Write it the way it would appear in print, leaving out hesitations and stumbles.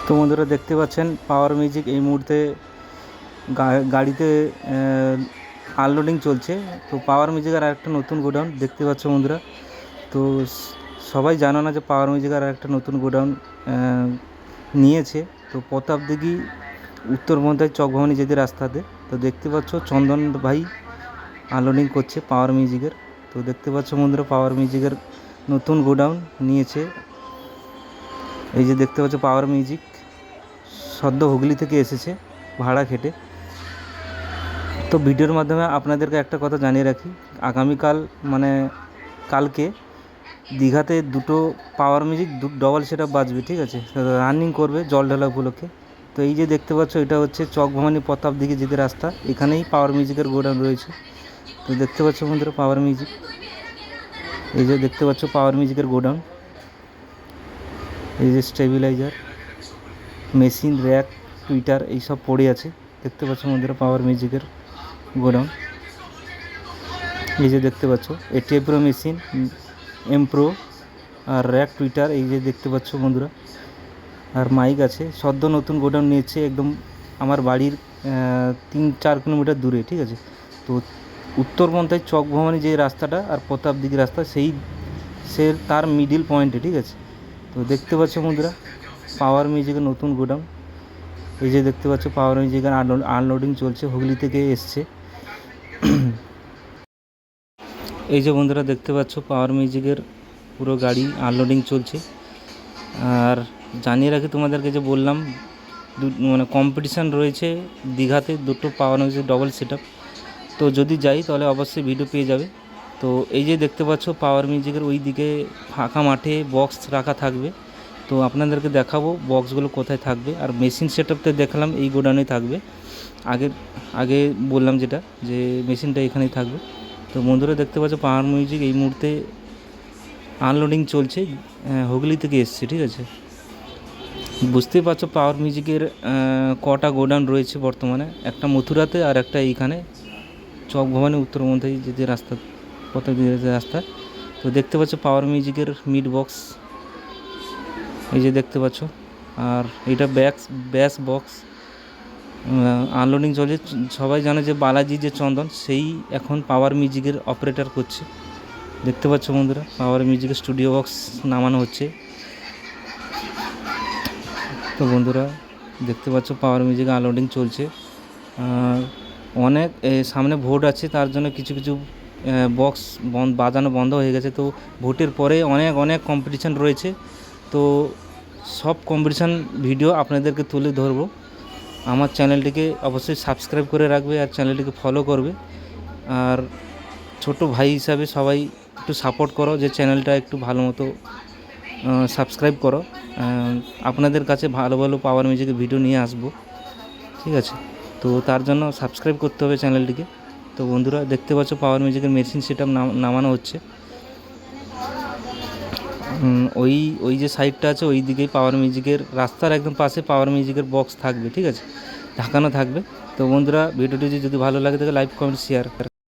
তো বন্ধুরা দেখতে পাচ্ছেন পাওয়ার মিউজিক এই মুহূর্তে গাড়িতে আনলোডিং চলছে। তো পাওয়ার মিউজিকের আরেকটা নতুন গোডাউন দেখতে পাচ্ছ বন্ধুরা। তো সবাই জানো না যে পাওয়ার মিউজিকের আরেকটা নতুন গোডাউন নিয়েছে। তো প্রতাপদিঘি উত্তরবঙ্গের চকভবানী যেতে রাস্তাতে। তো দেখতে পাচ্ছ চন্দন ভাই আনলোডিং করছে পাওয়ার মিউজিকের। তো দেখতে পাচ্ছ বন্ধুরা পাওয়ার মিউজিকের নতুন গোডাউন নিয়েছে। এই যে দেখতে পাচ্ছ পাওয়ার মিউজিক সদ্য হুগলি থেকে এসেছে ভাড়া খেটে। তো ভিডিওর মাধ্যমে আপনাদেরকে একটা কথা জানিয়ে রাখি, আগামীকাল মানে কালকে দীঘাতে দুটো power music double set up বাজবে, ঠিক আছে? রানিং করবে জল ঢালা উপলক্ষে। তো এই যে দেখতে পাচ্ছ এটা হচ্ছে চকভবানী প্রতাপদিঘি যেতে রাস্তা, এখানেই পাওয়ার মিউজিকের গোডাউন রয়েছে। তো দেখতে পাচ্ছ বন্ধুরা পাওয়ার মিউজিক, এই যে দেখতে পাচ্ছ পাওয়ার মিউজিকের গোডাউন। এই যে স্টেবিলাইজার, মেশিন, র্যাক, টুইটার এইসব পড়ে আছে। দেখতে পাচ্ছ বন্ধুরা পাওয়ার মিউজিকের গোডাউন। এই যে দেখতে পাচ্ছ এটিএ প্রো মেশিন, এম প্রো আর র্যাক, টুইটার এই যে দেখতে পাচ্ছ বন্ধুরা। আর মাইক আছে। সদ্য নতুন গোডাউন নিয়েছে একদম আমার বাড়ির 3-4 কিলোমিটার দূরে, ঠিক আছে? তো উত্তরপন্থায় চকভবানী যে রাস্তাটা আর প্রতাপদিঘি রাস্তা তার মিডিল পয়েন্টে, ঠিক আছে? তো দেখতে পাচ্ছ বন্ধুরা পাওয়ার মিউজিকের নতুন গোডাউন। এই যে দেখতে পাচ্ছ পাওয়ার মিউজিকের আনলোডিং চলছে, হুগলি থেকে এসছে। এই যে বন্ধুরা দেখতে পাচ্ছ পাওয়ার মিউজিকের পুরো গাড়ি আনলোডিং চলছে। আর জানিয়ে রাখি তোমাদেরকে, যে বললাম মানে কম্পিটিশান রয়েছে দীঘাতে দুটো power music double set up. তো যদি যাই তাহলে অবশ্যই ভিডিও পেয়ে যাবে। তো এই যে দেখতে পাচ্ছ পাওয়ার মিউজিকের ওই দিকে ফাঁকা মাঠে বক্স রাখা থাকবে। তো আপনাদেরকে দেখাবো বক্সগুলো কোথায় থাকবে। আর মেশিন সেট আপতে দেখলাম এই গোডাউনে থাকবে। আগে বললাম যেটা, যে মেশিনটা এখানেই থাকবে। তো বন্ধুরা দেখতে পাচ্ছ পাওয়ার মিউজিক এই মুহূর্তে আনলোডিং চলছে, হুগলি থেকে এসছে, ঠিক আছে? বুঝতেই পারছো পাওয়ার মিউজিকের কটা গোডাউন রয়েছে বর্তমানে, একটা মথুরাতে আর একটা এইখানে চকভবানী উত্তরবঙ্গে যে রাস্তা, প্রতাপদিঘি রাস্তা। তো দেখতে পাচ্ছ পাওয়ার মিউজিকের মিড বক্স, এই যে দেখতে পাচ্ছ। আর এটা ব্যাস বক্স আনলোডিং চলছে। সবাই জানে যে বালাজি যে চন্দন, সেই এখন পাওয়ার মিউজিকের অপারেটর করছে। দেখতে পাচ্ছ বন্ধুরা পাওয়ার মিউজিকের স্টুডিও বক্স নামানো হচ্ছে। তো বন্ধুরা দেখতে পাচ্ছ পাওয়ার মিউজিকে আনলোডিং চলছে। অনেক সামনে ভোট আছে, তার জন্য কিছু কিছু বক্স বাজানো বন্ধ হয়ে গেছে। তো ভোটের পরে অনেক কম্পিটিশান রয়েছে। তো সব কম্পিটিশান ভিডিও আপনাদেরকে তুলে ধরবো। আমার চ্যানেলটিকে অবশ্যই সাবস্ক্রাইব করে রাখবে আর চ্যানেলটিকে ফলো করবে। আর ছোট ভাই হিসাবে সবাই একটু সাপোর্ট করো, যে চ্যানেলটা একটু ভালো মতো সাবস্ক্রাইব করো। আপনাদের কাছে ভালো ভালো পাওয়ার মিউজিকের ভিডিও নিয়ে আসবো, ঠিক আছে? তো তার জন্য সাবস্ক্রাইব করতে হবে চ্যানেলটিকে। তো বন্ধুরা দেখতে পাচ্ছ পাওয়ার মিউজিকের মেশিন সেট আপ নামানো হচ্ছে। ওই যে সাইডটা আছে ওই দিকেই পাওয়ার মিউজিকের রাস্তার একদম পাশে পাওয়ার মিউজিকের বক্স থাকবে, ঠিক আছে? ঢাকানো থাকবে। তো বন্ধুরা ভিডিওটি যদি ভালো লাগে তাহলে লাইক, কমেন্ট, শেয়ার।